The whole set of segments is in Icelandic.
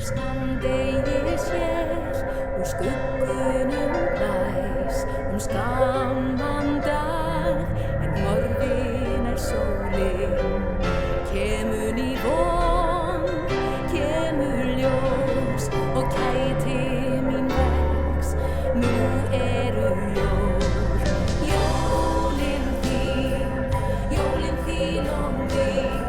Skammdegis hér úr skuggunum blæs skamman dag en horfin sólin kemur ný von, kemur ljós og kæti mín vex, nú eru jól, jólin þín og mín.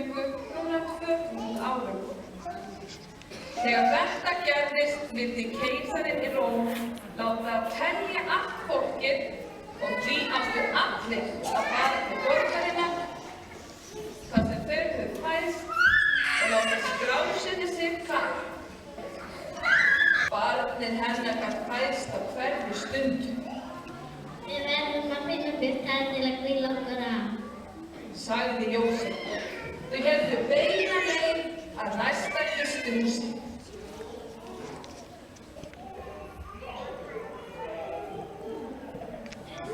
löngu rúmlega 2000 árum. Þegar þetta gerðist vildi keisarinn í Róm láta telja allt fólkið og því áttu allir að fara til borgarinnar þar sem þau höfðu fæðst og láta skrásetja sig þar. Barnið hennar gat fæðst á hverri stundu. Við verðum að finna byrkar til að hvíla okkur af, sagði Jósef. Þau héldu beina leið að næsta gistihúsi.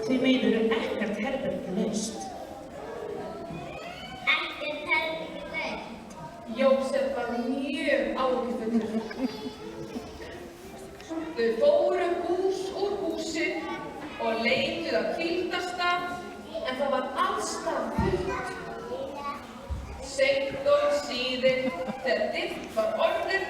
Þið meinarðu ekkert herbergi laust? ekkert herbergi laust. Jósef var mjög áhyggjufullur. Þau fóru hús úr húsi og leituðu að hvíldarstað, en það var alls staðar fullt. Seint og síðir, þegar dimmt var orðið,